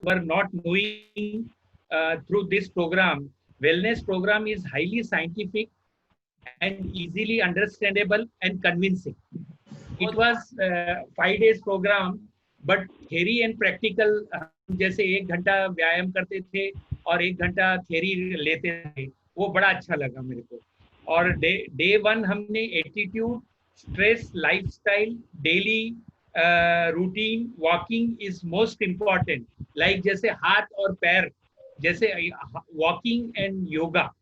were not knowing through this program, wellness program is highly scientific and easily understandable and convincing. It was 5 days program, but theory and practical जैसे 1 घंटा व्यायाम करते थे और 1 घंटा theory लेते थे, वो बड़ा अच्छा लगा मेरे को. और डे 1 हमने attitude, stress, lifestyle, daily routine, walking is most important. Like जैसे हाथ और पैर, जैसे वॉकिंग एंड योगा,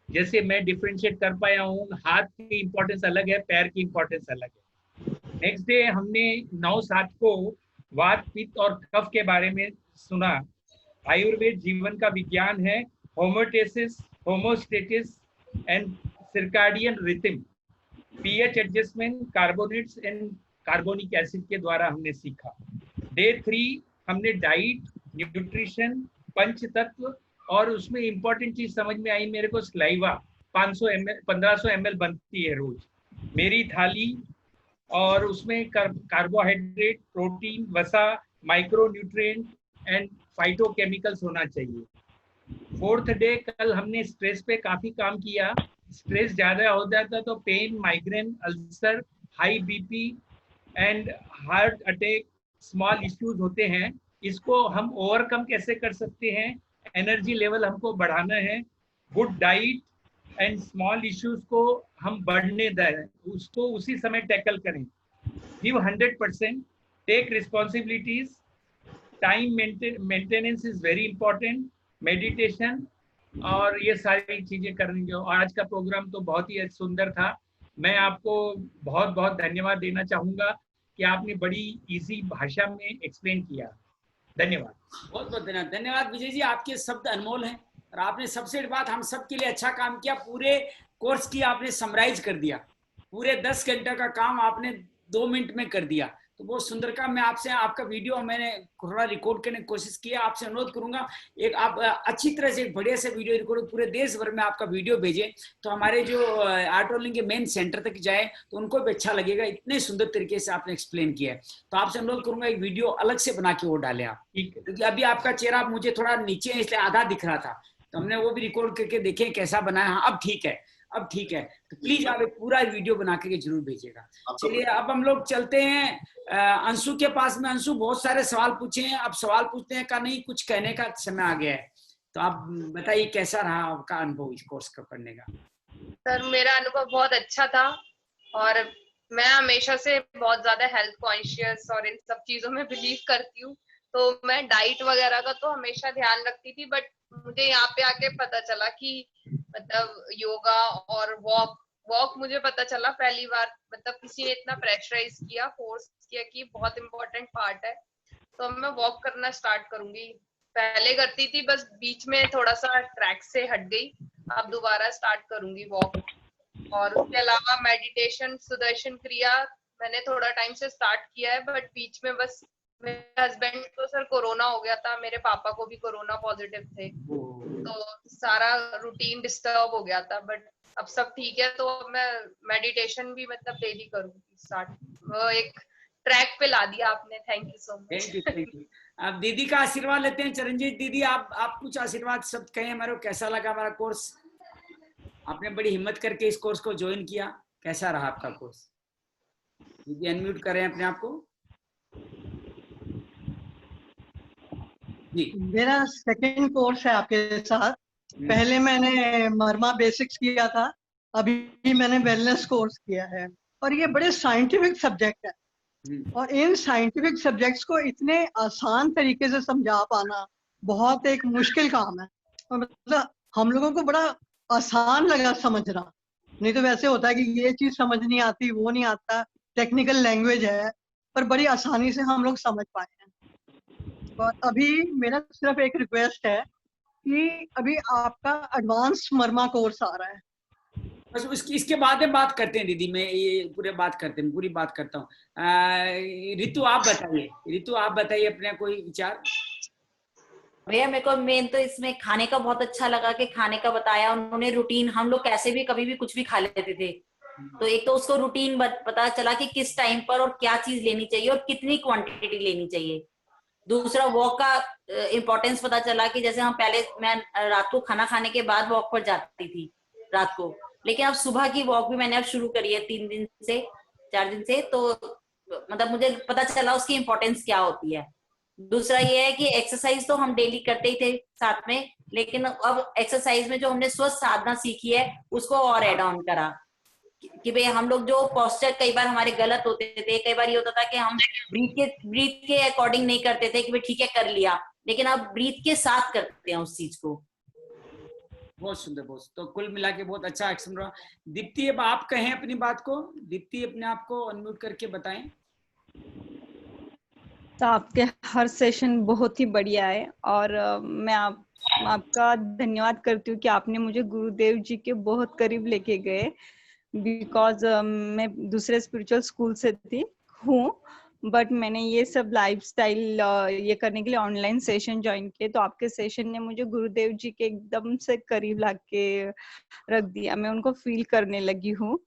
जैसे मैं डिफरेंशिएट कर पाया हूँ. हाथ की इंपॉर्टेंस अलग है, पैर की इंपॉर्टेंस अलग है. नेक्स्ट डे हमने 9/7 को वात, पित्त और कफ के बारे में सुना. आयुर्वेद जीवन का विज्ञान है. Homeostasis, homeostasis and circadian rhythm, pH adjustment, carbonates and carbonic acid के द्वारा हमने सीखा. डे 3 हमने डाइट, न्यूट्रिशन, पंच तत्व, और उसमें इंपॉर्टेंट चीज समझ में आई मेरे को, स्लाइवा 1500 ml बनती है रोज मेरी थाली, और उसमें कार्बोहाइड्रेट, प्रोटीन, वसा, माइक्रो न्यूट्रिएंट एंड फाइटोकेमिकल्स होना चाहिए. 4th डे कल हमने स्ट्रेस पे काफी काम किया. स्ट्रेस ज्यादा हो जाता तो pain, migraine, ulcer, high BP and heart attack, small issues होते हैं. इसको हम ओवरकम कैसे कर सकते हैं? एनर्जी लेवल हमको बढ़ाना है. Good diet and small issues को हम बढ़ने दें, उसको उसी समय टैकल करें. Give 100%, take responsibilities, time maintenance is very important, meditation, और ये सारी चीजें करनी जो. आज का प्रोग्राम तो बहुत ही सुंदर था. मैं आपको बहुत बहुत धन्यवाद देना चाहूंगा कि आपने बड़ी इजी भाषा में एक्सप्लेन किया. धन्यवाद. बहुत बहुत धन्यवाद विजय जी, आपके शब्द अनमोल हैं. और आपने सबसे बड़ी बात, हम सब के लिए अच्छा काम किया. पूरे कोर्स की आपने समराइज कर दिया. पूरे 10 घंटे का काम आपने 2 मिनट में कर दिया. तो बहुत सुंदर काम. मैं आपसे, आपका वीडियो मैंने थोड़ा रिकॉर्ड करने की कोशिश की है. आपसे अनुरोध करूंगा एक आप अच्छी तरह से एक बढ़िया से वीडियो रिकॉर्ड पूरे देश भर में आपका वीडियो भेजें, तो हमारे जो आर्ट ऑनलाइन के मेन सेंटर तक जाए तो उनको भी अच्छा लगेगा. इतने सुंदर तरीके से आपने एक्सप्लेन किया है. तो आपसे अनुरोध करूंगा एक वीडियो अलग से बना के वो डालें आप, क्योंकि अभी आपका चेहरा मुझे थोड़ा नीचे है इसलिए आधा दिख रहा था. तो हमने वो भी रिकॉर्ड करके देखें कैसा बना है. हाँ, अब ठीक है, अब ठीक है. तो प्लीज आप एक पूरा वीडियो बना के जरूर भेजिएगा. चलिए अब हम लोग चलते हैं अंशु के पास में. अंशु, बहुत सारे सवाल पूछे हैं, अब सवाल पूछते हैं का नहीं, कुछ कहने का समय आ गया है. तो आप बताइए कैसा रहा आपका अनुभव इस कोर्स को करने का? सर, मेरा अनुभव बहुत अच्छा था, और मैं हमेशा से बहुत ज्यादा हेल्थ कॉन्शियस और इन सब चीजों में बिलीव करती हूँ. तो मैं डाइट वगैरह का तो हमेशा ध्यान रखती थी, बट मुझे यहाँ पे आके पता चला कि मतलब योगा और वॉक मुझे पता चला पहली बार. मतलब किसी ने इतना प्रेशराइज किया, फोर्स किया कि बहुत इंपॉर्टेंट पार्ट है. तो मैं वॉक करना स्टार्ट करूंगी. पहले करती थी, बस बीच में थोड़ा सा ट्रैक से हट गई. अब दोबारा स्टार्ट करूंगी वॉक. और उसके अलावा मेडिटेशन, सुदर्शन क्रिया मैंने थोड़ा टाइम से स्टार्ट किया है, बट बीच में बस मेरे हस्बैंड को सर कोरोना हो गया था, मेरे पापा को भी कोरोना पॉजिटिव थे, तो सारा रूटीन डिस्टर्ब हो गया था. बट अब सब ठीक है, तो मैं मेडिटेशन भी मतलब डेली करूंगी स्टार्ट. वो एक ट्रैक पे ला दिया आपने. Thank you so much. Thank you. अब दीदी का आशीर्वाद लेते हैं. चरणजीत दीदी, आप कुछ आशीर्वाद शब्द कहें हमारे को. कैसा लगा हमारा कोर्स? आपने बड़ी हिम्मत करके इस कोर्स को ज्वाइन किया. कैसा रहा आपका कोर्स? दीदी अनम्यूट करें अपने आप को. जी, मेरा सेकंड कोर्स है आपके साथ. पहले मैंने मर्मा बेसिक्स किया था, अभी मैंने वेलनेस कोर्स किया है. और ये बड़े साइंटिफिक सब्जेक्ट है, और इन साइंटिफिक सब्जेक्ट्स को इतने आसान तरीके से समझा पाना बहुत एक मुश्किल काम है. और मतलब हम लोगों को बड़ा आसान लगा समझना. नहीं तो वैसे होता है कि ये चीज समझ नहीं आती, वो नहीं आता, टेक्निकल लैंग्वेज है, पर बड़ी आसानी से हम लोग समझ पाए हैं. और अभी मेरा सिर्फ एक रिक्वेस्ट है कि अभी आपका एडवांस मर्मा कोर्स आ रहा है. बस इसके बाद में बात करते हैं दीदी. मैं ये पूरी बात करता हूँ. रितु आप बताइए. रितु आप बताइए अपने कोई विचार. भैया मेरे को मेन तो इसमें खाने का बहुत अच्छा लगा कि खाने का बताया उन्होंने. रूटीन, हम लोग कैसे भी कभी भी कुछ भी खा लेते थे, तो एक तो उसको रूटीन पता चला कि किस टाइम पर और क्या चीज लेनी चाहिए और कितनी क्वांटिटी लेनी चाहिए. दूसरा वॉक का इम्पोर्टेंस पता चला कि जैसे हम पहले, मैं रात को खाना खाने के बाद वॉक पर जाती थी रात को, लेकिन अब सुबह की वॉक भी मैंने अब शुरू करी है 4 दिन से। तो मतलब मुझे पता चला उसकी इम्पोर्टेंस क्या होती है। दूसरा ये है कि एक्सरसाइज तो हम डेली करते ही थे साथ में, लेकिन अब एक्सरसाइज में जो हमने स्वस्थ साधना सीखी है उसको और एड ऑन करा कि भाई हम लोग जो पोस्चर कई बार हमारे गलत होते थे, कई बार ये होता था कि हम ब्रीथ के अकॉर्डिंग नहीं करते थे कि भाई ठीक है कर लिया, लेकिन अब ब्रीथ के साथ करते हैं उस चीज को। बहुत सुंदर, बहुत। तो कुल मिला के बहुत अच्छा एक्शन रहा। दीप्ति, अब आप कहें अपनी बात को। दीप्ति, अपने आप को अनम्यूट करके बताएं। तो आपके हर सेशन बहुत ही बढ़िया है और मैं आपका धन्यवाद करती हूँ कि आपने मुझे गुरुदेव जी के बहुत करीब लेके गए, बिकॉज मैं दूसरे स्पिरिचुअल स्कूल से हूँ, बट मैंने ये सब लाइफस्टाइल ये करने के लिए ऑनलाइन सेशन ज्वाइन किए, तो आपके सेशन ने मुझे गुरुदेव जी के एकदम से करीब ला के रख दिया, मैं उनको फील करने लगी हूँ।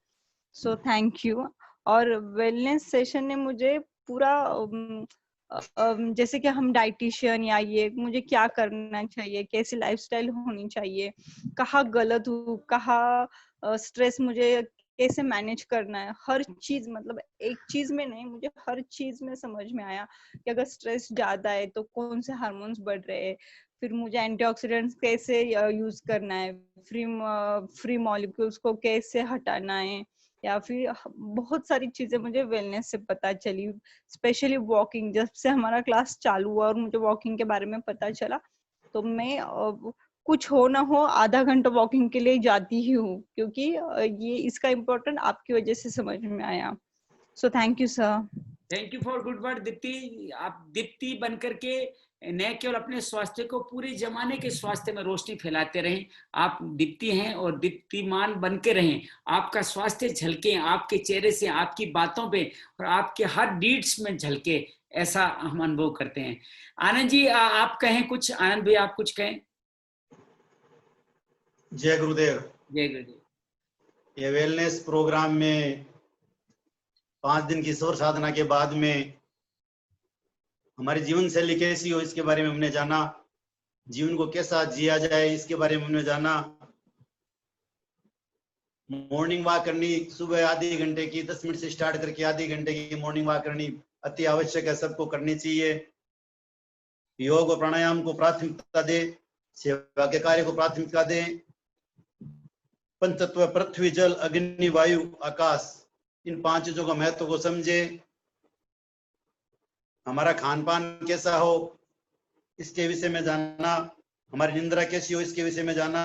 So thank you. और वेलनेस सेशन ने मुझे पूरा जैसे कि हम डाइटिशियन या ये मुझे क्या करना चाहिए, कैसी लाइफस्टाइल होनी चाहिए, कहाँ गलत हूँ, कहाँ स्ट्रेस मुझे कैसे मैनेज करना है, हर चीज, मतलब एक चीज में नहीं, मुझे हर चीज में समझ में आया कि अगर स्ट्रेस ज्यादा है तो कौन से हार्मोन्स बढ़ रहे हैं, फिर मुझे एंटीऑक्सीडेंट्स कैसे यूज करना है, फ्री मॉलिक्यूल्स को कैसे हटाना है, या फिर बहुत सारी चीजें मुझे वेलनेस से पता चली। स्पेशली वॉकिंग, जब से हमारा क्लास चालू हुआ और मुझे वॉकिंग के बारे में पता चला, तो मैं कुछ हो ना हो आधा घंटा वॉकिंग के लिए जाती ही हूँ, क्योंकि ये इसका इम्पोर्टेंट आपकी वजह से समझ में आया। So thank you sir. Thank you for good word Deepti. आप दीप्ति बनकर के न केवल अपने स्वास्थ्य को, पूरे जमाने के स्वास्थ्य में रोशनी फैलाते रहें। आप दीप्ति हैं और दीप्तिमान बन के रहें। आपका स्वास्थ्य झलके आपके चेहरे से, आपकी बातों पे और आपके हर डीड्स में झलके, ऐसा हम अनुभव करते हैं। आनंद जी, आप कहें कुछ। आनंद भाई, आप कुछ कहें। जय गुरुदेव। जय गुरुदेव। ये वेलनेस प्रोग्राम में 5 दिन की ईश्वर साधना के बाद में हमारी जीवन शैली कैसी हो इसके बारे में हमने जाना, जीवन को कैसा जिया जाए इसके बारे में हमने जाना। मॉर्निंग वॉक करनी, सुबह आधे घंटे की, 10 मिनट से स्टार्ट करके आधे घंटे की मॉर्निंग वॉक करनी अति आवश्यक है, सबको करनी चाहिए। योग और प्राणायाम को प्राथमिकता दे, सेवा के कार्य को प्राथमिकता दे। पंचतत्व पृथ्वी, जल, अग्नि, वायु, आकाश, इन 5 चीजों का महत्व को समझे। हमारा खान पान कैसा हो इसके विषय में जानना, हमारी निंद्रा कैसी हो इसके विषय में जाना।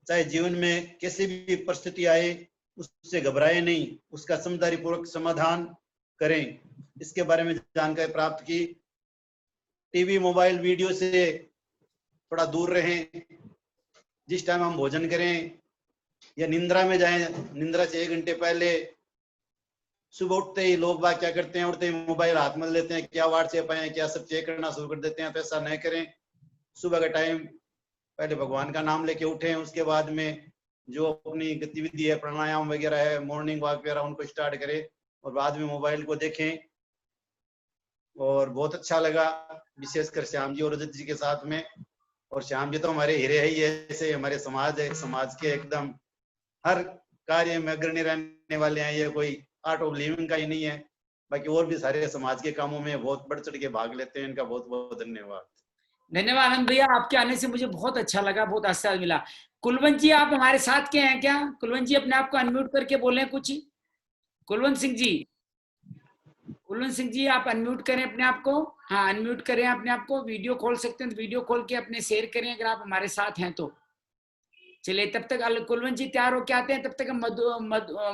चाहे जीवन में कैसी भी परिस्थिति आए उससे घबराए नहीं, उसका समझदारी पूर्वक समाधान करें, इसके बारे में जानकारी प्राप्त की। टीवी, मोबाइल, वीडियो से थोड़ा दूर रहें। जिस टाइम हम भोजन करें या निंद्रा में जाएं, निंद्रा से 1 घंटे पहले, सुबह उठते ही लोग बात क्या करते हैं, उठते ही मोबाइल हाथ में लेते हैं, क्या व्हाट्सएप आए, क्या सब चेक करना शुरू कर देते हैं। तो ऐसा नहीं करें। सुबह का टाइम पहले भगवान का नाम लेके उठें, उसके बाद में जो अपनी गतिविधि है, प्राणायाम वगैरह है, मॉर्निंग वॉक वगैरह, उनको स्टार्ट करें और बाद में मोबाइल को देखें। और बहुत अच्छा लगा विशेषकर श्याम जी और रजत जी के साथ में। और श्याम जी तो हमारे हीरे ही है, जैसे हमारे समाज है, समाज के एकदम हर कार्य में अग्रणी रहने वाले हैं। ये कोई आर्ट ऑफ लिविंग का ही नहीं है, बाकी और भी सारे समाज के कामों में बहुत बढ़ चढ़ के भाग लेते हैं। इनका बहुत बहुत धन्यवाद। धन्यवाद आनंद भैया, आपके आने से मुझे बहुत अच्छा लगा, बहुत आशीर्वाद मिला। कुलवंत जी, आप हमारे साथ के हैं क्या? कुलवंत जी, अपने आप को अनम्यूट करके बोले कुछ। कुलवंत सिंह जी, कुलवंत सिंह जी, आप अनम्यूट करें अपने आप को। हाँ, अनम्यूट करें अपने आप को। वीडियो खोल सकते हैं तो वीडियो खोल के अपने शेयर करें अगर आप हमारे साथ हैं तो। चलिए, तब तक कुलवंत जी तैयार होके आते हैं, तब तक हम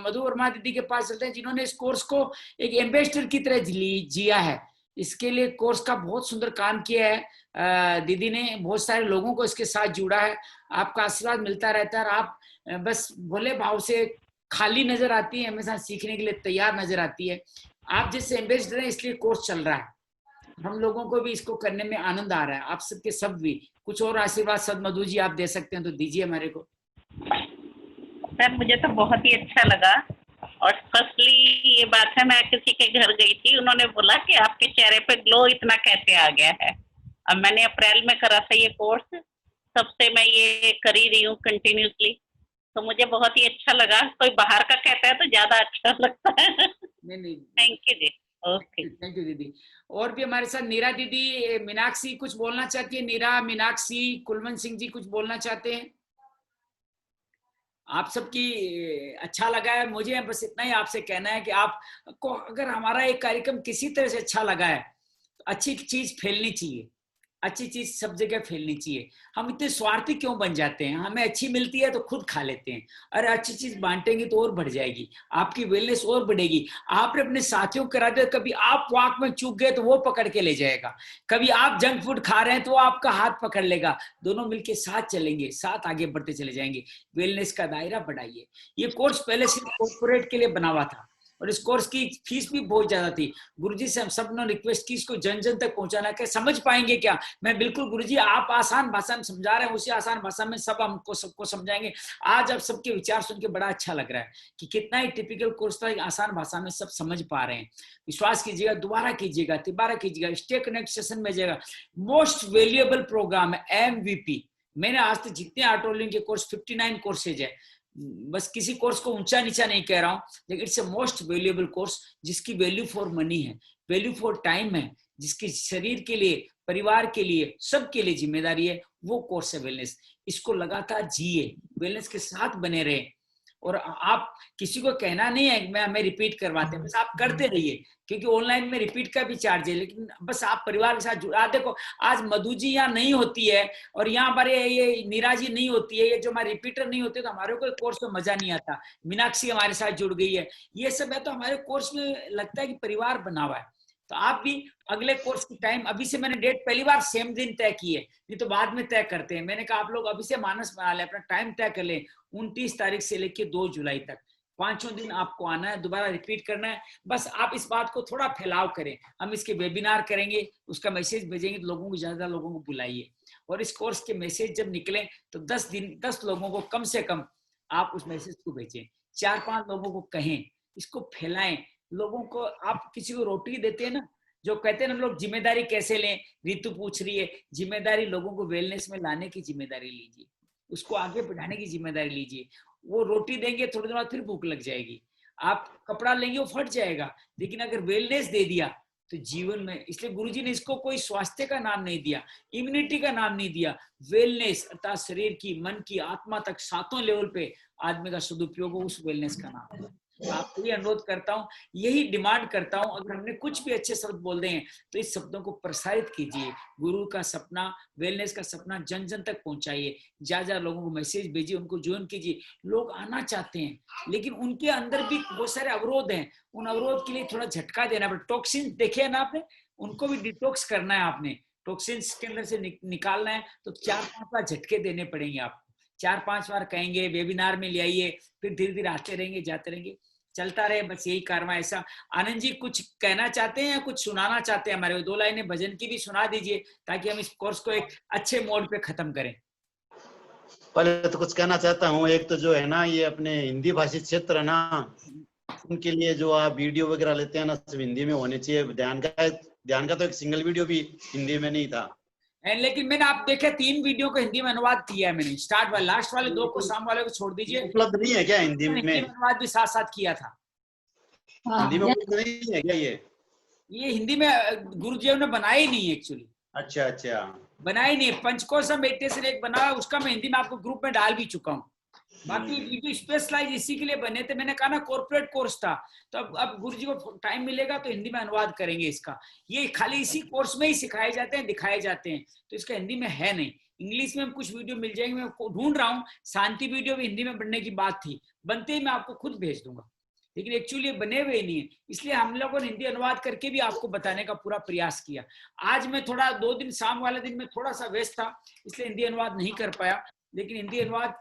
मधु वर्मा दीदी के पास चलते हैं, जिन्होंने इस कोर्स को एक एम्बेसडर की तरह जिया है। इसके लिए कोर्स का बहुत सुंदर काम किया है दीदी ने, बहुत सारे लोगों को इसके साथ जुड़ा है। आपका आशीर्वाद मिलता रहता है और आप बस भोले भाव से खाली नजर आती है, हमेशा सीखने के लिए तैयार नजर आती है। आप जैसे एम्बेसडर हैं, इसलिए कोर्स चल रहा है। हम लोगों को भी इसको करने में आनंद आ रहा है, आप सबके सब भी। कुछ और आशीर्वाद सद मधु जी आप दे सकते हैं तो दीजिए हमारे को। सर, मुझे तो बहुत ही अच्छा लगा और फर्स्टली ये बात है, मैं किसी के घर गई थी, उन्होंने बोला कि आपके चेहरे पे ग्लो इतना कैसे आ गया है। अब मैंने अप्रैल में करा था ये कोर्स, तब से मैं ये कर ही रही हूँ कंटिन्यूसली, तो मुझे बहुत ही अच्छा लगा। कोई बाहर का कहता है तो ज्यादा अच्छा लगता है। नहीं thank you ji. Okay, thank you दीदी। और भी हमारे साथ नीरा दीदी, मीनाक्षी कुछ बोलना चाहती है। नीरा, मीनाक्षी, कुलवंत सिंह जी कुछ बोलना चाहते हैं। आप सबकी अच्छा लगा है, मुझे बस इतना ही आपसे कहना है कि आपको अगर हमारा एक कार्यक्रम किसी तरह से अच्छा लगा है तो अच्छी चीज फैलनी चाहिए, अच्छी चीज सब जगह फैलनी चाहिए। हम इतने स्वार्थी क्यों बन जाते हैं? हमें अच्छी मिलती है तो खुद खा लेते हैं। अरे अच्छी चीज बांटेंगे तो और बढ़ जाएगी, आपकी वेलनेस और बढ़ेगी। आपने अपने साथियों को करा दिया, कभी आप वॉक में चूक गए तो वो पकड़ के ले जाएगा, कभी आप जंक फूड खा रहे हैं तो वो आपका हाथ पकड़ लेगा, दोनों मिलके साथ चलेंगे, साथ आगे बढ़ते चले जाएंगे। वेलनेस का दायरा बढ़ाइए। ये कोर्स पहले सिर्फ कॉर्पोरेट के लिए बना हुआ था और इस कोर्स की फीस भी बहुत ज्यादा थी। गुरुजी से हम सब ने रिक्वेस्ट की इसको जन जन तक पहुंचाना, क्या समझ पाएंगे क्या? मैं बिल्कुल गुरुजी, आप आसान भाषा में समझा रहे हैं, उसी आसान भाषा में सब हमको सबको समझाएंगे। आज अब सबके विचार सुन के बड़ा अच्छा लग रहा है कि कितना ही टिपिकल कोर्स था, आसान भाषा में सब समझ पा रहे हैं। विश्वास कीजिएगा, दोबारा कीजिएगा, तिबारा कीजिएगा, स्टे कनेक्ट सेशन में जाएगा। मोस्ट वैल्यूएबल प्रोग्राम है MVP। मैंने आज तक जितने ऑटोलिंग के कोर्स 59 कोर्सेज है, बस किसी कोर्स को ऊंचा नीचा नहीं कह रहा हूं, लेकिन it's a most valuable course जिसकी वैल्यू फॉर मनी है, वैल्यू फॉर टाइम है, जिसकी शरीर के लिए, परिवार के लिए, सबके लिए जिम्मेदारी है, वो कोर्स है वेलनेस। इसको लगातार जिए, वेलनेस के साथ बने रहे। और आप किसी को कहना नहीं है मैं हमें रिपीट करवाते हैं, बस आप करते रहिए, क्योंकि ऑनलाइन में रिपीट का भी चार्ज है, लेकिन बस आप परिवार के साथ जुड़ा। देखो आज मधु जी यहाँ नहीं होती है और यहाँ पर ये नीरा जी नहीं होती है, ये जो हमारे रिपीटर नहीं होते तो हमारे को कोर्स में मजा नहीं आता। मीनाक्षी हमारे साथ जुड़ गई है, ये सब है तो हमारे कोर्स में लगता है कि परिवार बना हुआ है। तो आप भी अगले कोर्स की टाइम, अभी से मैंने डेट पहली बार सेम दिन तय की है, नहीं तो बाद में तय करते हैं। मैंने कहा आप लोग अभी से मानस बना ले, अपना टाइम तय कर ले। 29 तारीख से लेके 2 जुलाई तक 5 दिन आपको आना है, दोबारा रिपीट करना है। बस आप इस बात को थोड़ा फैलाव करें। हम इसके वेबिनार करेंगे, उसका मैसेज भेजेंगे, तो लोगों को ज्यादा लोगों को बुलाइए। और इस कोर्स के मैसेज जब निकले तो 10 लोगों को कम से कम आप उस मैसेज को भेजें, 4-5 लोगों को कहें, इसको फैलाएं। लोगों को, आप किसी को रोटी देते हैं ना, जो कहते हैं हम लोग जिम्मेदारी कैसे लें, रितु पूछ रही है, जिम्मेदारी लोगों को वेलनेस में लाने की जिम्मेदारी लीजिए, उसको आगे बढ़ाने की जिम्मेदारी लीजिए। वो रोटी देंगे, थोड़ी देर बाद फिर भूख लग जाएगी। आप कपड़ा लेंगे, वो फट जाएगा, लेकिन अगर वेलनेस दे दिया तो जीवन में, इसलिए गुरुजी ने इसको कोई स्वास्थ्य का नाम नहीं दिया, इम्यूनिटी का नाम नहीं दिया, वेलनेस अर्थात शरीर की, मन की, आत्मा तक 7 लेवल पे आदमी का सदुपयोग हो, उस वेलनेस का नाम है। आपको ये अनुरोध करता हूँ, यही डिमांड करता हूँ, अगर हमने कुछ भी अच्छे शब्द बोल दें तो इस शब्दों को प्रसारित कीजिए। गुरु का सपना, वेलनेस का सपना जन जन तक पहुंचाइए। ज्यादा लोगों को मैसेज भेजिए, उनको ज्वाइन कीजिए। लोग आना चाहते हैं लेकिन उनके अंदर भी बहुत सारे अवरोध हैं, उन अवरोध के लिए थोड़ा झटका देना पड़ेगा। टॉक्सिन देखे ना आपने, उनको भी डिटॉक्स करना है, आपने टॉक्सिन्स के अंदर से निकालना है, तो 4-5 बार झटके देने पड़ेंगे आपको। 4-5 बार कहेंगे, वेबिनार में ले आइए, फिर धीरे धीरे आते रहेंगे, जाते रहेंगे, चलता रहे, बस यही कारवा। ऐसा आनंद जी कुछ कहना चाहते हैं या कुछ सुनाना चाहते हैं? हमारे 2 लाइनें भजन की भी सुना दीजिए ताकि हम इस कोर्स को एक अच्छे मोड पे खत्म करें। पहले तो कुछ कहना चाहता हूँ, एक तो जो है ना, ये अपने हिंदी भाषी क्षेत्र है ना, उनके लिए जो आप वीडियो वगैरह लेते हैं ना, सब हिंदी में होने चाहिए। ध्यान का तो एक सिंगल वीडियो भी हिंदी में नहीं था। लेकिन मैंने आप देखे 3 वीडियो को हिंदी में अनुवाद किया है मैंने। स्टार्ट वाले, लास्ट वाले 2 को, शाम वाले को छोड़ दीजिए। उपलब्ध नहीं है क्या हिंदी में? अनुवाद भी साथ साथ किया था। हिंदी में उपलब्ध नहीं है क्या? ये हिंदी में गुरुजी ने बनाया ही नहीं एक्चुअली। अच्छा, बनाया नहीं है। पंचकोश मेडिटेशन एक बना, उसका मैं हिंदी में आपको ग्रुप में डाल भी चुका हूँ। बाकी वीडियो स्पेशलाइज इसी के लिए बने थे। मैंने कहा ना कॉर्पोरेट कोर्स था, तो अब गुरुजी को टाइम मिलेगा तो हिंदी में अनुवाद करेंगे इसका। ये खाली इसी कोर्स में ही सिखाए जाते हैं, दिखाए जाते हैं, तो इसका हिंदी में है नहीं। इंग्लिश में कुछ वीडियो मिल जाएंगे, मैं ढूंढ रहा हूँ। शांति वीडियो भी हिंदी में बनने की बात थी, बनते ही मैं आपको खुद भेज दूंगा, लेकिन एक्चुअली बने हुए नहीं है। इसलिए हम लोगों ने हिंदी अनुवाद करके भी आपको बताने का पूरा प्रयास किया। आज मैं थोड़ा 2 दिन, शाम वाले दिन में थोड़ा सा व्यस्त था, इसलिए हिंदी अनुवाद नहीं कर पाया। लेकिन हिंदी अनुवाद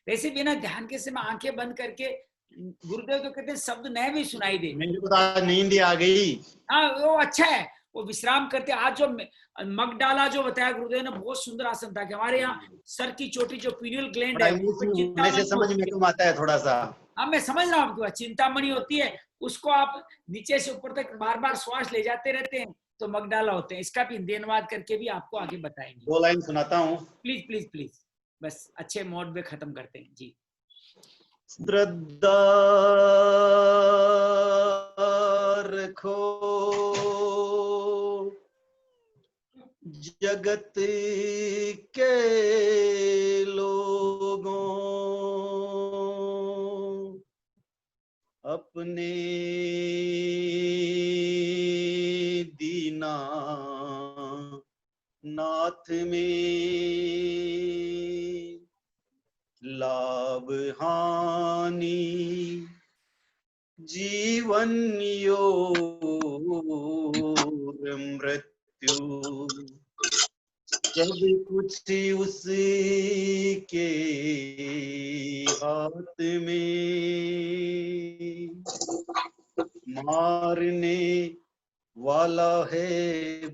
वैसे भी ना, ध्यान के समय आंखें बंद करके, गुरुदेव तो कहते हैं शब्द नए भी सुनाई दे। मेरे को तो आज नींद आ गई। हाँ, वो अच्छा है, वो विश्राम करते। आज जो मग डाला जो बताया गुरुदेव ने, बहुत सुंदर आसन था कि हमारे यहाँ सर की चोटी जो पीनियल ग्लैंड है, समझ में कम आता है थोड़ा सा। हाँ मैं समझ रहा हूँ आपकी बात। चिंतामणि होती है, उसको आप नीचे से ऊपर तक बार बार श्वास ले जाते रहते हैं तो मगडाला होते हैं। इसका भी हिंदी अनुवाद करके भी आपको आगे बताएंगे। 2 लाइन सुनाता हूँ। प्लीज प्लीज प्लीज, बस अच्छे मोड में खत्म करते हैं जी। श्रद्धा रखो जगत के लोगों, अपने दीना नाथ में लाभ हानि जीवन योग मृत्यु सब कुछ उसके हाथ में। मारने वाला है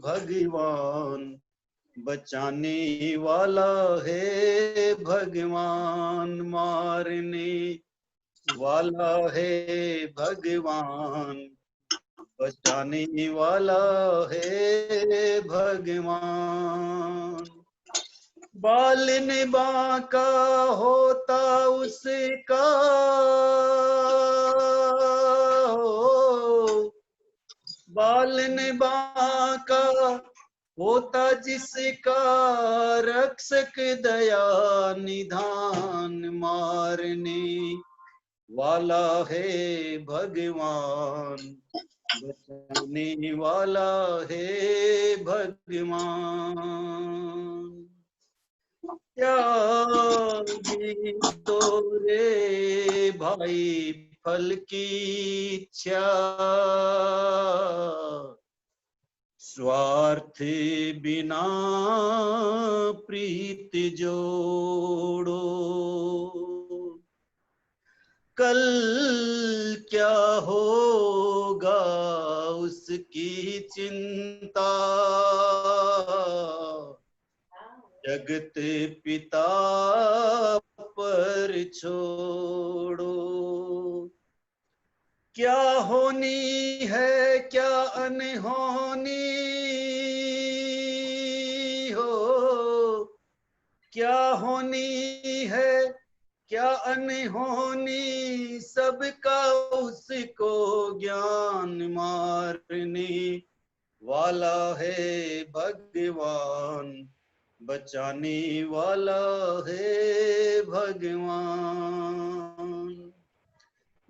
भगवान, बचाने वाला है भगवान। मारने वाला है भगवान, बचाने वाला है भगवान। बालन बांका होता उसका बालन बांका होता जिसका, रक्षक दया निधान। मारने वाला है भगवान, बचाने वाला है भगवान। त्यागी तो रे भाई फल की इच्छा, स्वार्थ बिना प्रीत जोड़ो। कल क्या होगा उसकी चिंता, जगत पिता पर छोड़ो। क्या होनी है क्या अनहोनी हो, क्या होनी है क्या अनहोनी, सबका उसको ज्ञान। मारने वाला है भगवान, बचाने वाला है भगवान।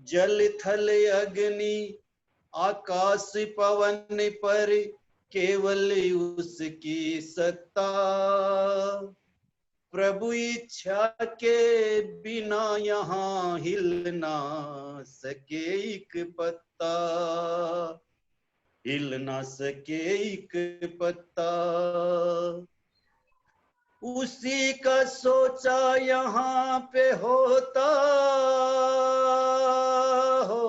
जल थल अग्नि आकाश पवन पर केवल उसकी सत्ता, प्रभु इच्छा के बिना यहाँ हिल ना सके एक पत्ता, हिल ना सके एक पत्ता। उसी का सोचा यहाँ पे होता हो,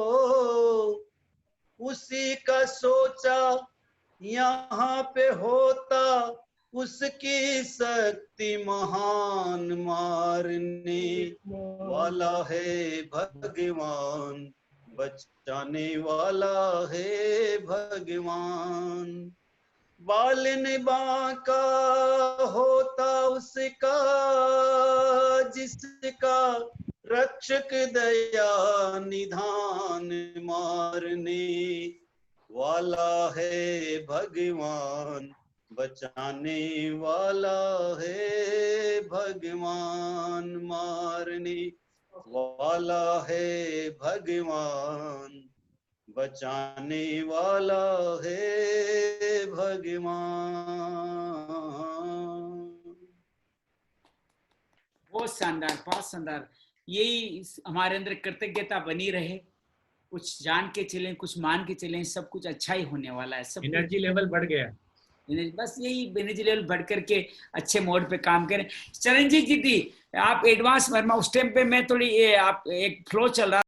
उसी का सोचा यहाँ पे होता, उसकी शक्ति महान। मारने वाला है भगवान, बचाने वाला है भगवान। बालन बांका होता उसका जिसका, रक्षक दया निधान। मारने वाला है भगवान, बचाने वाला है भगवान। मारने वाला है भगवान, बचाने वाला है भगवान। बहुत शानदार, बहुत शानदार। यही हमारे अंदर कृतज्ञता बनी रहे, कुछ जान के चलें, कुछ मान के चलें, सब कुछ अच्छा ही होने वाला है। सब एनर्जी लेवल बढ़ गया, बस यही एनर्जी लेवल बढ़ करके अच्छे मोड पे काम करें। चरणजीत जी, आप एडवांस वर्मा, उस टाइम पे मैं थोड़ी आप एक फ्लो चल रहा